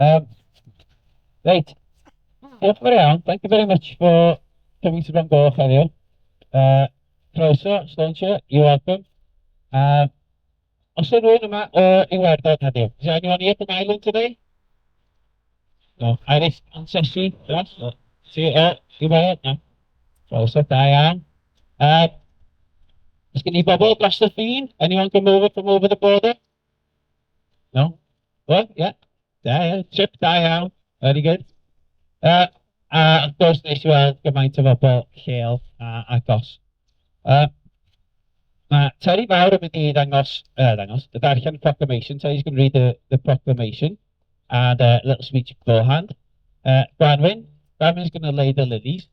Um, right, diolch yn fawr iawn. Thank you very much for coming to Bangor heddiw. Uh, Croeso, Slauncher, you're welcome. Os yna rhywun yma o Iwerddon heddiw? Is there anyone here from Ireland today? No, Irish ancestry, yes. See, Iwerddon, no. Croeso, da iawn. Oes gen i bobl dros y ffin? Anyone come over from over the border? No? Well, yeah. Da, yeah. Trip, da iawn. Very good. Wrth gwrs, nes i weld gymaint o bobl lleol agos. Mae Terry Fawr yn mynd i the darllen proclamation. Terry's going to read the proclamation and a little speech beforehand. Gwanwyn's going to lay the lilies.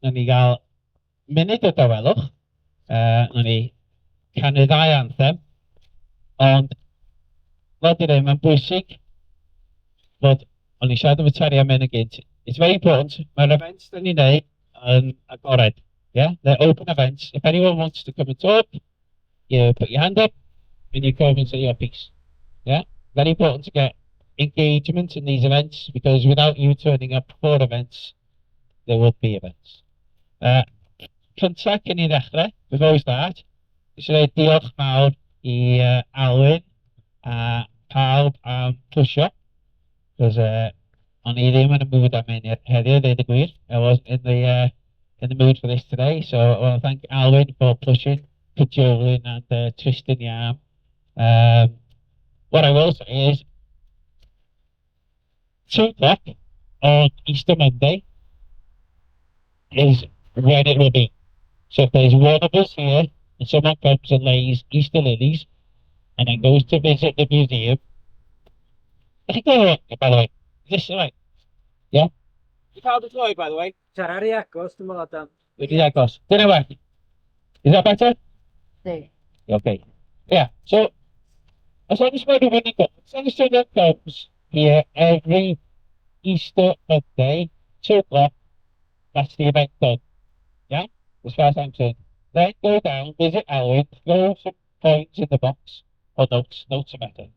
Nawn ni gael munud o dawelwch. Nawn ni canu ddau anthem. Ond, fel dwi dweud, mae'n bwysig fod, o'n i siarad efo Terry am hyn y gynt. It's very important. Mae'r events da ni'n neud yn agored. Yeah, they're open events. If anyone wants to come and talk, you put your hand up and you come and say your piece. Yeah, very important to get engagement in these events because without you turning up for events, there would be events. Cynta cyn i ddechrau, before we start, eisiau dweud diolch mawr i Alwyn a pawb am pwysio, because o'n i ddim yn y mood am hyn heddiw, dweud y gwir. I wasn't in the mood for this today, so I want to thank Alwyn for pushing, Jolyn and Tristan Yam. What I will say is 2 o'clock on Easter Monday is when it will be. So if there's one of us here and someone comes and lays Easter lilies and then goes to visit the museum, I think by the way, is this right? Yeah? You found the toy, by the way. Sarari agos, dwi'n meddwl dan. Wedi agos. Dyna werth. Is that better? Sí. Okay. Yeah, so as long as everybody comes here every Easter Monday, 2 o'clock, that's the event done. Yeah? As far as I'm concerned. Then go down, visit Alwyn, throw some coins in the box, or notes are better.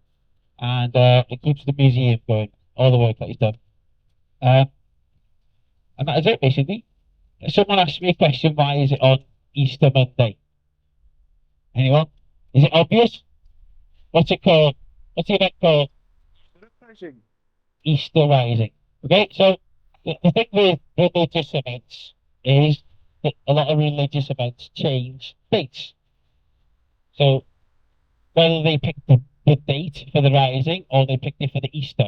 And it keeps the museum going, all the work that he's done. And that is it, basically. Someone asked me a question, why is it on Easter Monday? Anyone? Is it obvious? What's it called? What's the event called? Easter Rising. Okay, so the thing with religious events is that a lot of religious events change dates. So whether they pick the date for the rising or they picked it for the Easter.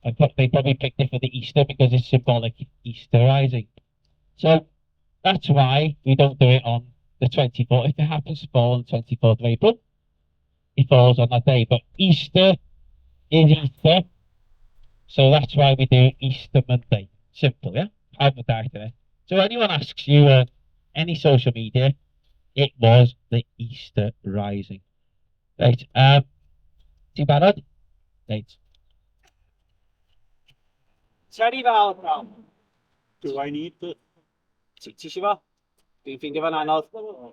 They probably picked it for the Easter because it's symbolic Easter Rising. So that's why we don't do it on the 24th. If it happens to fall on the 24th of April, it falls on that day. But Easter is Easter. So that's why we do Easter Monday. Simple, yeah? I'm the director. So anyone asks you on any social media, it was the Easter Rising. Right, ti'n barod? Right. Terry Fawr, pawb. Do I need to? Ti eisiau fo? Dwi'n ffindio fo'n anodd.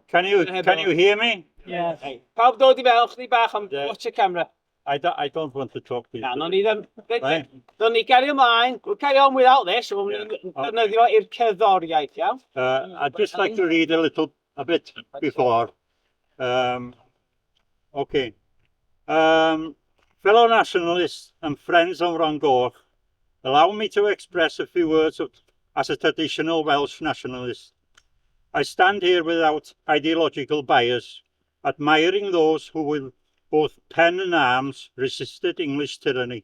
Can you hear me? Yes. Hey. Pawb dod i fel, chdi bach am Yeah. watch y camera. I don't want to talk to you. Na, non ni ddim. Right. Non ni gario ymlaen. We'll carry on without this. We'll defnyddio i'r cerddoriaeth, iawn? I'd just like to read a bit before. Okay. Fellow nationalists and friends of Rangor, allow me to express a few words as a traditional Welsh nationalist. I stand here without ideological bias, admiring those who with both pen and arms resisted English tyranny.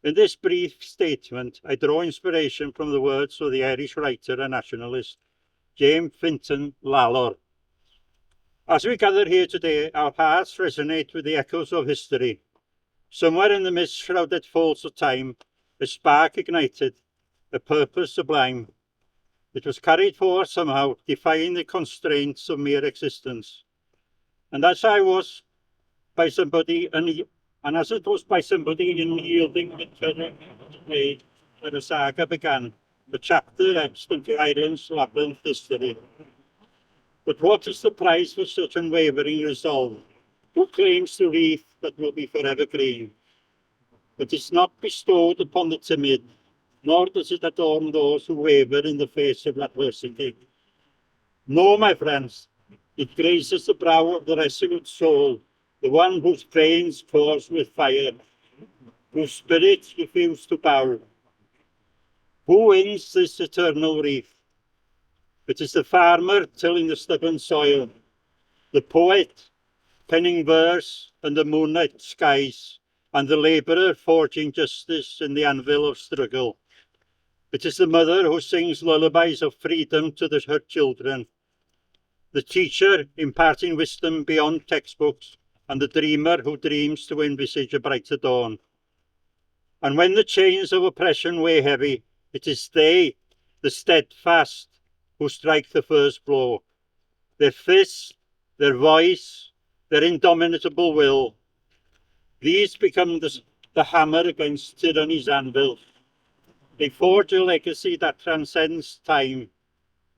In this brief statement, I draw inspiration from the words of the Irish writer and nationalist James Fintan Lalor. As we gather here today, our hearts resonate with the echoes of history. Somewhere in the mist-shrouded folds of time, a spark ignited, a purpose sublime. It was carried forward somehow, defying the constraints of mere existence. And as it was by somebody unyielding way when the saga began, the chapter etched into Ireland's labyrinth history. But what is the price for such unwavering resolve? Who claims the wreath that will be forever green? but it's not bestowed upon the timid, nor does it adorn those who waver in the face of adversity. No, my friends, it graces the brow of the resolute soul, the one whose veins course with fire, whose spirits refuse to bow. Who wins this eternal wreath? It is the farmer tilling the stubborn soil, the poet penning verse under moonlight skies, and the labourer forging justice in the anvil of struggle. It is the mother who sings lullabies of freedom to her children, the teacher imparting wisdom beyond textbooks, and the dreamer who dreams to envisage a brighter dawn. And when the chains of oppression weigh heavy, it is they, the steadfast, who strike the first blow. Their fist, their voice, their indomitable will, these become the hammer against tyranny's anvil. They forge a legacy that transcends time,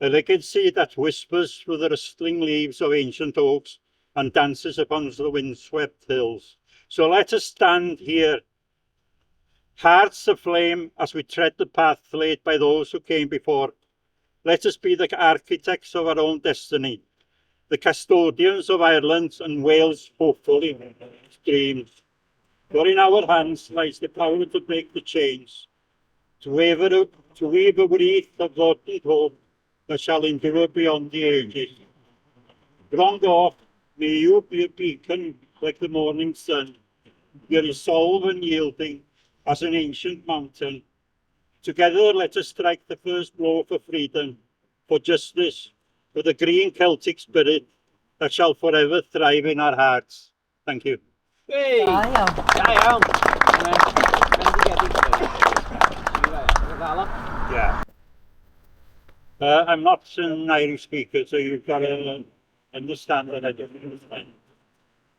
a legacy that whispers through the rustling leaves of ancient oaks and dances upon the windswept hills. So let us stand here, hearts aflame as we tread the path laid by those who came before. Let us be the architects of our own destiny, the custodians of Ireland's and Wales' hopefully dreams. For in our hands lies the power to break the chains, to weave a wreath of lauded hope that shall endure beyond the ages. Grongor, may you be a beacon like the morning sun, your resolve unyielding as an ancient mountain. Together let us strike the first blow for freedom, for justice, for the green Celtic spirit that shall forever thrive in our hearts. Thank you. Hey! Da iawn. Da iawn. Yeah. I'm not an Irish speaker, so you've got to understand that I don't understand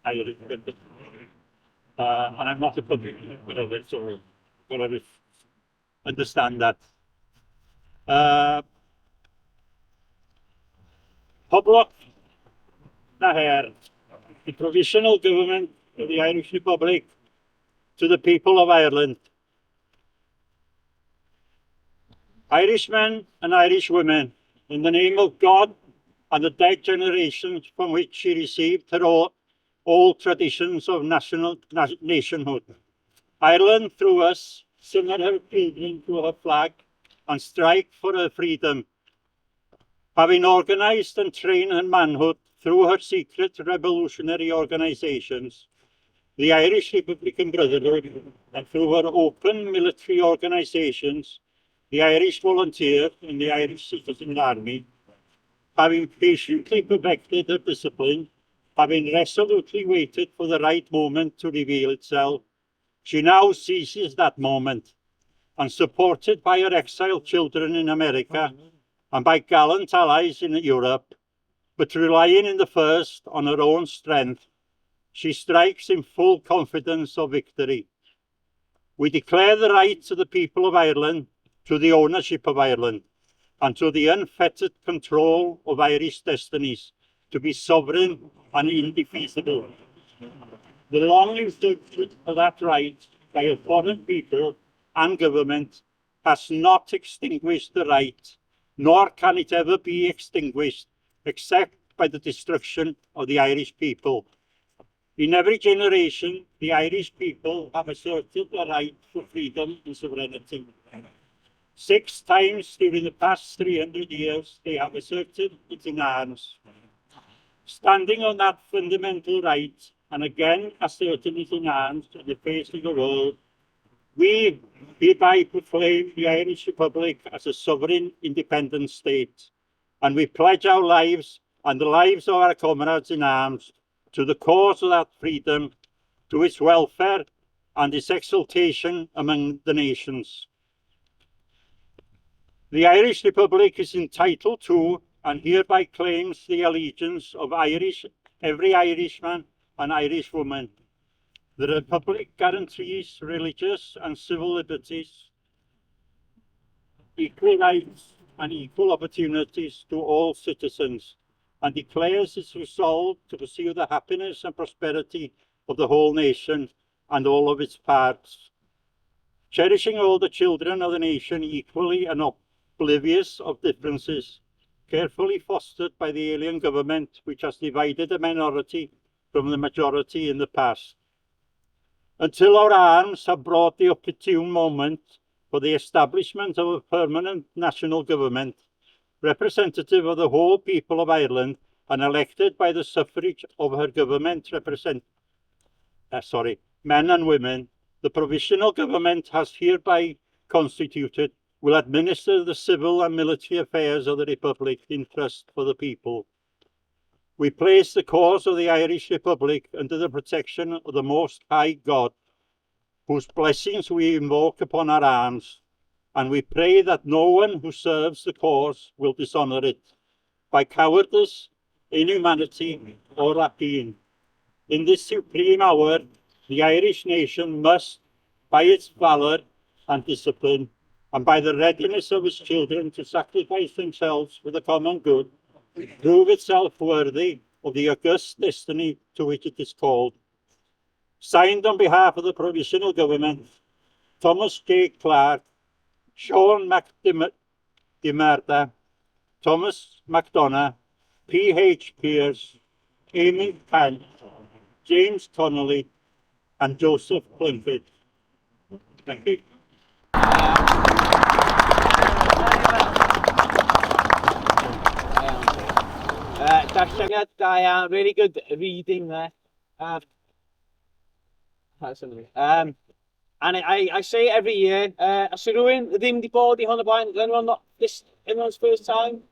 Irish. And I'm not a public speaker of it, so you've got to understand that. Poblog na her, the provisional government of the Irish Republic, to the people of Ireland. Irishmen and Irish women, in the name of God and the dead generations from which she received her old traditions of nationhood. Ireland, through us, sing her children to her flag and strike for her freedom. Having organised and trained her manhood through her secret revolutionary organisations, the Irish Republican Brotherhood, and through her open military organisations, the Irish Volunteer and the Irish Citizen Army, having patiently perfected her discipline, having resolutely waited for the right moment to reveal itself, she now seizes that moment, and supported by her exiled children in America and by gallant allies in Europe, but relying in the first on her own strength, she strikes in full confidence of victory. We declare the right to the people of Ireland, to the ownership of Ireland, and to the unfettered control of Irish destinies, to be sovereign and indefeasible. The long usurpation of that right by a foreign people and government has not extinguished the right, nor can it ever be extinguished except by the destruction of the Irish people. In every generation, the Irish people have asserted the right for freedom and sovereignty. 6 times during the past 300 years, they have asserted it in arms. Standing on that fundamental right, and again asserting it in arms in the face of the world, we hereby proclaim the Irish Republic as a sovereign, independent state, and we pledge our lives and the lives of our comrades in arms to the cause of that freedom, to its welfare and its exaltation among the nations. The Irish Republic is entitled to and hereby claims the allegiance of every Irishman and Irish woman. The Republic guarantees religious and civil liberties, equal rights and equal opportunities to all citizens, and declares its resolve to pursue the happiness and prosperity of the whole nation and all of its parts. cherishing all the children of the nation equally and oblivious of differences, carefully fostered by the alien government which has divided the minority from the majority in the past, until our arms have brought the opportune moment for the establishment of a permanent national government, representative of the whole people of Ireland and elected by the suffrage of her government men and women. The provisional government has hereby constituted will administer the civil and military affairs of the Republic in trust for the people. We place the cause of the Irish Republic under the protection of the Most High God, whose blessings we invoke upon our arms, and we pray that no one who serves the cause will dishonour it by cowardice, inhumanity, or rapine. In this supreme hour, the Irish nation must, by its valour and discipline, and by the readiness of its children to sacrifice themselves for the common good, prove itself worthy of the august destiny to which it is called. Signed on behalf of the Provisional Government, Thomas J. Clark, Sean McDiarmid, Thomas MacDonagh, P.H. Pearce, Amy Pant, James Connolly, and Joseph Clunford. Thank you. Darlleniad da iawn, really good reading there. And I say it every year, os yw rhywun ddim wedi bod I hwn o blaen, anyone not this anyone's first time?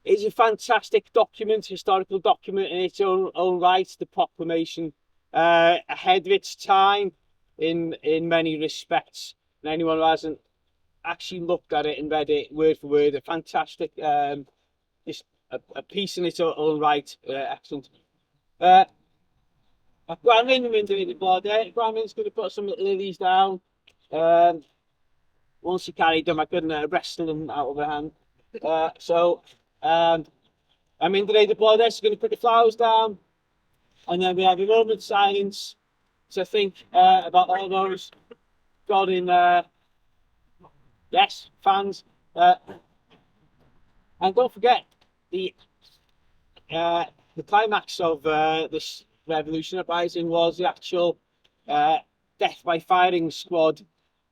It's a fantastic document, historical document in its own right, the proclamation, ahead of its time in many respects. And anyone who hasn't actually looked at it and read it word for word, a fantastic, just a piece in its own right, excellent. Granvin yn mynd I the board there. Granvin's going to put some lilies down. Once he carried them, I couldn't wrestle them out of her hand. I'm in the board there, so going to put the flowers down. And then we have a moment of silence to think about all those got in, yes, fans. And don't forget, the climax of this revolution uprising was the actual death by firing squad.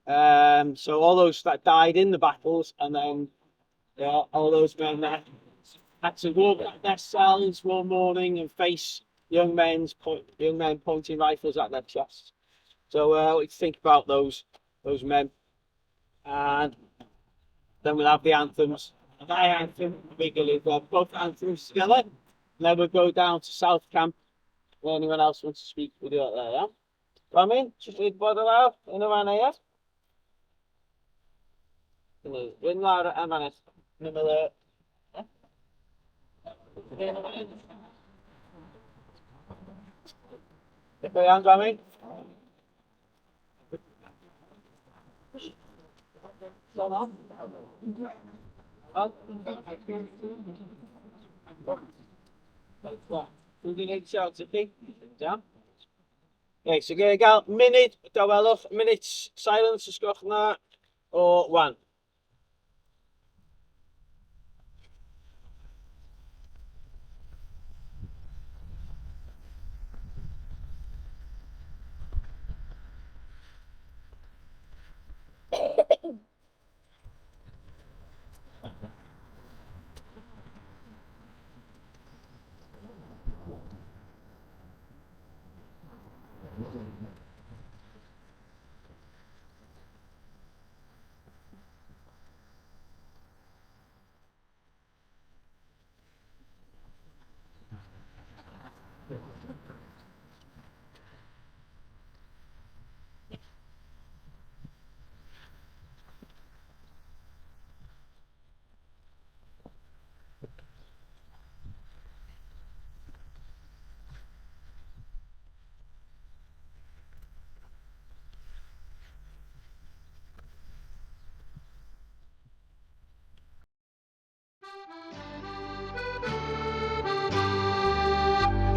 So all those that died in the battles, and then all those men that had to walk out their cells one morning and face young men pointing rifles at their chests. So we think about those men, and then we'll have the anthems. And my anthem, we'll have both anthems together. And then we'll go down to South Camp. If anyone else wants to speak, we'll do it there, yeah? Come in, just read the bottle out, in the man here. Wyn lawr am hanes. Nummer Go iawn, Grammy? Dwi'n gwneud siawt I chi? Iawn? Okay, so gael gael munud, dawelwch, minute silence, ysgwch na, o 1.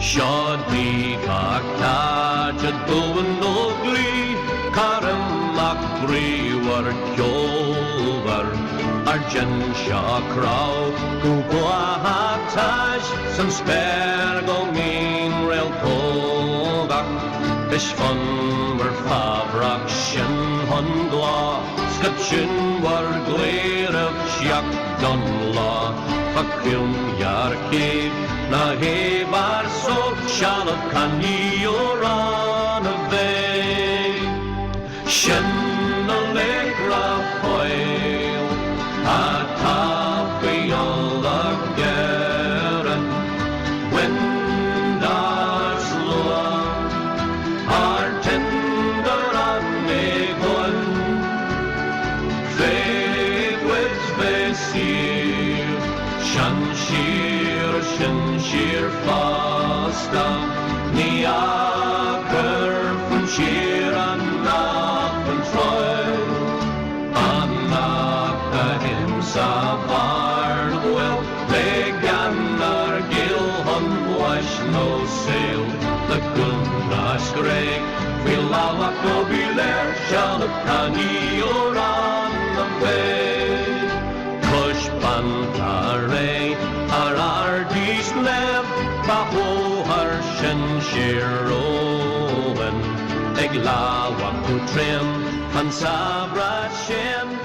Sean P. Cartach, a Dowen Ogli, Karam Griwar Kjolvar Arjen Shah Crow Gugwahataj Some Spergo Mean Rail Kovak Ish Fun War Favrak Shin Hundla Skutchin War Gleir of Shak Dunla Fakyum Yar Cave Na Hebar So Shalak Kani Oran of Shin Allegra Foil Atafi all the Garen Windas Lua Artender on Megon Fawits Vesir Shanshir Fasta Niaker from Shiran Savarnwell, Leganar Gilhun Wash no sail, the Gunnash Greg, Vilawak no Biler, Shalakani or on the bay. Kush Pantare, Arardis Nev, Baho Harshen Shirowen, Eglawak Trim, Hansabra Shem.